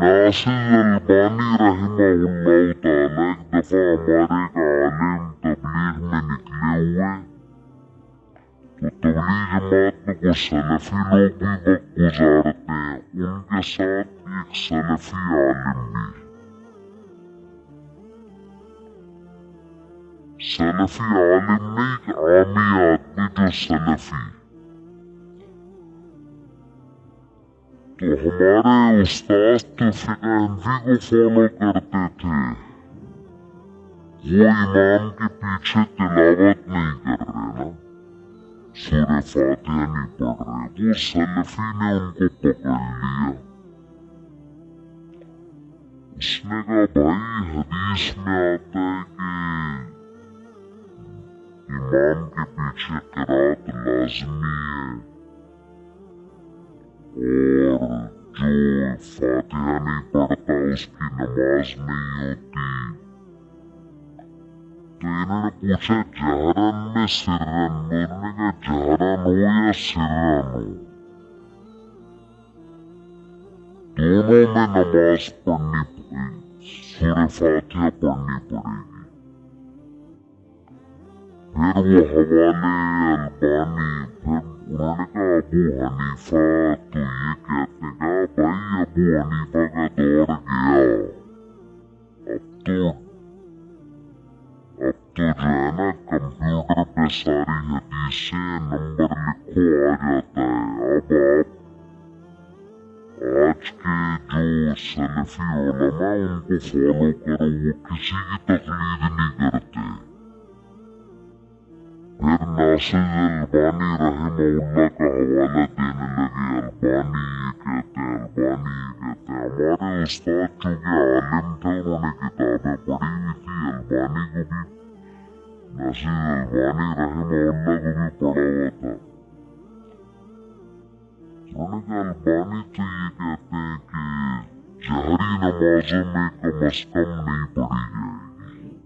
ناصر البانی رحمہ اللہ تعالی ایک دفعہ ہمارے ایک عالم تبلیغ میں نکلے ہوئے، تو تبلیغ جماعت میں کچھ سلفی لوگ بھی وقت گزارتے ہیں، ان کے ساتھ ایک سلفی عالم بھی، سلفی عالم نہیں کہ عامی آدمی جو سلفی، تو ہمارے استاذ تو فقہ حنفی کو فالو کرتے تھے، وہ امام کے پیچھے تلاوت نہیں کر رہے نا، سورہ فاتحہ نہیں پڑھ رہے، وہ سلفی نے ان کو پکڑ لیا۔ اس نے کہا بھائی حدیث میں آتا ہے کہ امام کے پیچھے قرات لازمی ہے، اور جو فاتحہ نہیں پڑھتا اس کی نماز نہیں ہوتی۔ تو انہوں نے پوچھا جہرن میں سرن میں، انہوں نے کہا جہرن ہو یا سرن ہو دونوں میں نماز پڑھنی پڑے گی، سورہ فاتحہ پڑھنی پڑے گی۔ پھر وہ حوالے البانی، پھر انہوں نے کہا ابو حنیفہ تو یہ کہتے ہیں، کہا بھائی ابو حنیفہ کا دور گیا، اب تو جو ہے نا کمپیوٹر پہ ساری حدیثیں نمبر لکھو آ جاتا ہے، اب آپ آج کے جو سلفی علماء ان کو فالو کرو، وہ کسی کی تقلید نہیں کرتے۔ پھر ناصر البانی رحمہ اللہ کا حوالہ دینے لگے، البانی یہ کہتے ہیں، البانی یہ کہتے ہیں۔ ہمارے استاد چونکہ عالم تھے، انہوں نے کتابیں پڑھی ہوئی تھی، البانی کو بھی، ناصر البانی رحمہ اللہ کو بھی پڑھا ہوا تھا۔ انہوں نے کہا البانی تو یہ کہتے ہیں کہ جہری نمازوں میں کم از کم نہیں پڑھی جائے گی۔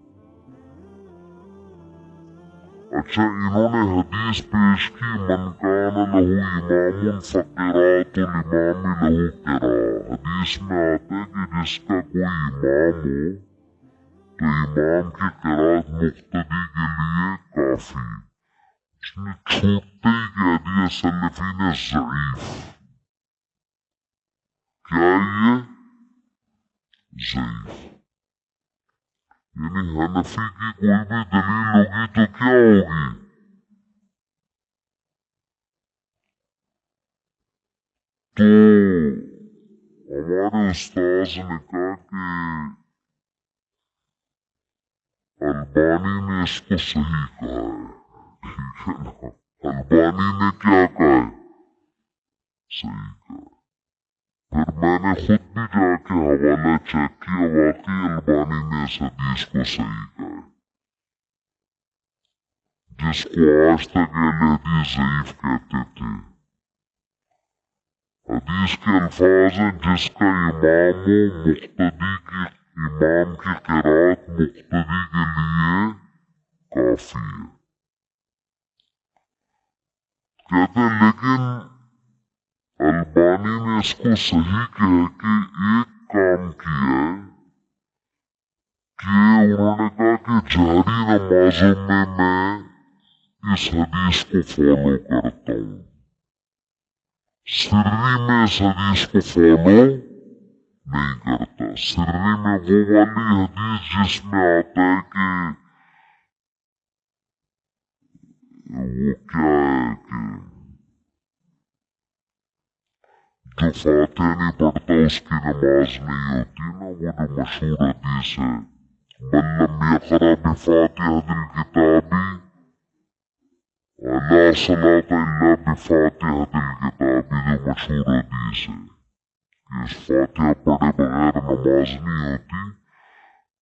اچھا انہوں نے حدیث پیش کی من کان لہو امام فقرات الامام لہو قراءۃ، حدیث میں آتا ہے کہ جس کا کوئی امام ہو تو امام کی قرات مقتدی کے لیے کافی۔ اس نے چھوٹتے ہی کہہ دیا سلفی نے ضعیف، کیا یہ ضعیف، یعنی حنفی کی کوئی بھی دلیل ہوگی تو کیا ہوگی، تو ہمارے استاذ نے کہا کہ البانی نے اس کو صحیح کہا ہے، ٹھیک ہے نا، البانی نے کیا کہا ہے، صحیح کہا ہے۔ پھر میں نے خود بھی جا کے حوالہ چیک کیا، واقعی البانی نے اس حدیث کو صحیح کہا ہے، جس کو آج تک اہل حدیث ضعیف کہتے تھے۔ حدیث کے الفاظ ہیں جس کا امام ہو مقتدی کی، امام کی قرات مقتدی کے لیے کافی ہے۔ کہتے ہیں لیکن البانی نے اس کو صحیح کہہ کے ایک کام کیا ہے کہ انہوں نے کہا کہ جہری نمازوں میں اس حدیث کو فالو کرتا ہوں، سری میں اس حدیث کو فالو نہیں کرتا۔ سری میں وہ والی حدیث جس میں آتا ہے کہ وہ کیا ہے کہ جو فاتحہ نہیں پڑھتا اس کی نماز نہیں ہوتی نا، وہ جو مشہور حدیث ہے من لم یقرأ بفاتحة الکتاب لا صلاة الا بفاتحة الکتاب، جو مشہور حدیث ہے کہ اس فاتحہ پڑھے بغیر نماز نہیں ہوتی۔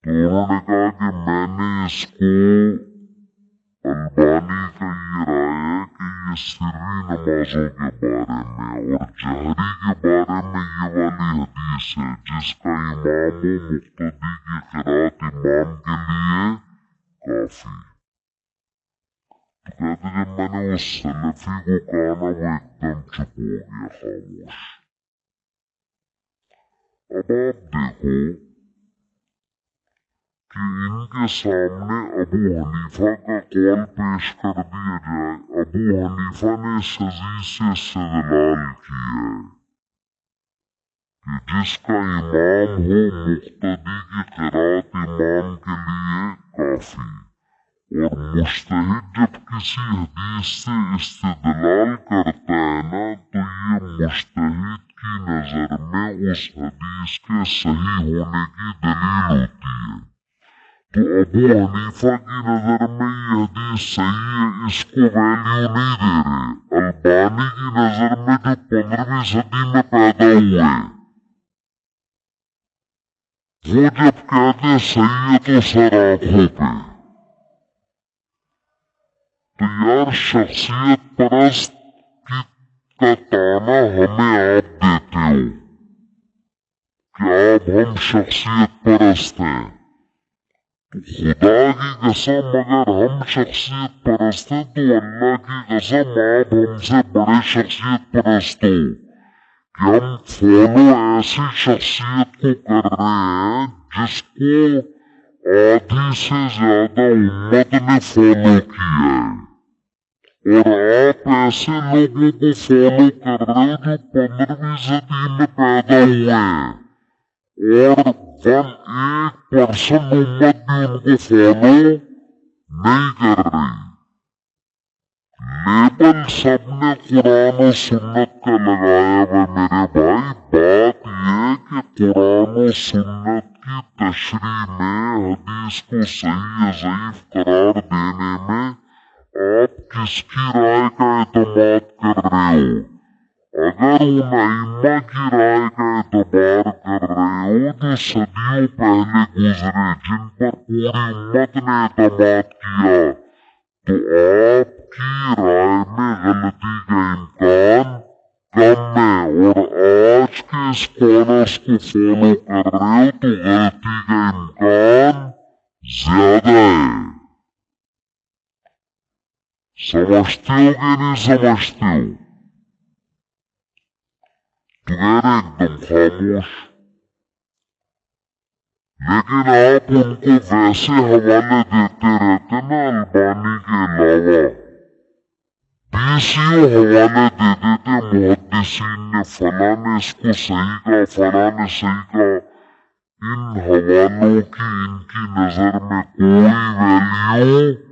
تو انہوں نے کہا کہ میں نے اس کو، البانی کا یہ رائے ہے کہ یہ سری نمازوں کے بارے میں، اور جہری کے بارے میں یہ والی حدیث ہے جس کا امام و مقتدی کی قرات امام کے لیے کافی۔ تو کہتے جب میں نے اس سلفی کو کہا نا، وہ ایک دم چپ ہو گیا، خاموش۔ اب آپ دیکھو کہ ان کے سامنے ابو حنیفہ کا قول پیش کر دیا جائے. ابو حنیفہ نے اس حدیث سے استدلال کیا ہے کہ جس کا امام ہو مقتدی کی قرات امام کے لیے کافی. اور مجتہد جب کسی حدیث سے استدلال کرتا ہے نا تو یہ مجتہد کی نظر میں اس حدیث کے صحیح ہونے کی دلیل ہوتی ہے. تو ابو حنیفہ کی نظر میں یہ حدیث صحیح ہے، اس کو ویلیو نہیں دے رہے. البانی کی نظر میں جو 15ویں صدی میں پیدا ہوئے وہ جب کہتے صحیح ہے تو سر آنکھوں پہ. تو یار شخصیت پرست کا تانا ہمیں آپ دیتے ہو کہ آپ ہم شخصیت پرست ہیں. خدا کی قسم اگر ہم شخصیت پرست ہیں تو اللہ کی قسم آپ ہم سے بڑے شخصیت پرست ہو کہ ہم فالو ایسی شخصیت کو کر رہے ہیں جس کو آدھی سے زیادہ امت نے فالو کیا ہے. اور آپ ایسے لوگوں کو فالو کر رہے ہو جو 15ویں صدی میں پیدا ہوئے ہیں اور 1% امت بھی ان کو فالو نہیں کر رہی. لیبل سب نے قرآن و سنت کا لگایا ہوا میرے بھائی. بات یہ کہ قرآن و سنت کی تشریح میں حدیث کو صحیح یا ضعیف قرار دینے میں آپ کس کی رائے کا اعتماد کر رہے ہو؟ اگر ان ائمہ کی رائے کا اعتبار کر رہے ہو جو صدیوں پہلے گزرے جن پر پوری امت نے اعتماد کیا تو آپ کی رائے میں غلطی کا امکان کم ہے. اور آج کے اسکالرس کو فالو کر رہے ہو تو غلطی کا امکان زیادہ ہے. سمجھتے ہو کہ نہیں سمجھتے ہو؟ تو غیر ایک دم خاموش. لیکن آپ ان کو ویسے حوالے دیتے رہتے نا البانی کے علاوہ 20 حوالے دے دیتے محدثین نے فلاں نے اس کو صحیح کہا فلاں نے صحیح کہا. ان حوالوں کی ان کی نظر میں کوئی ویلیو نہیں.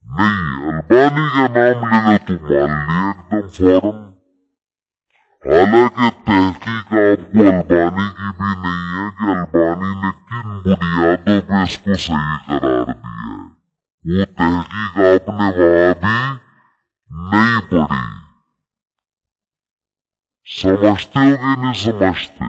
البانی کا نام لینا تو مان لیا ایک دم فوراً. حالانکہ تحقیق آپ کو البانی کی بھی نہیں ہے کہ البانی نے کن بنیادوں پہ اس کو صحیح قرار دیا ہے. وہ تحقیق آپ نے وہاں بھی نہیں پڑھی. سمجھتے ہو کہ نہیں سمجھتے؟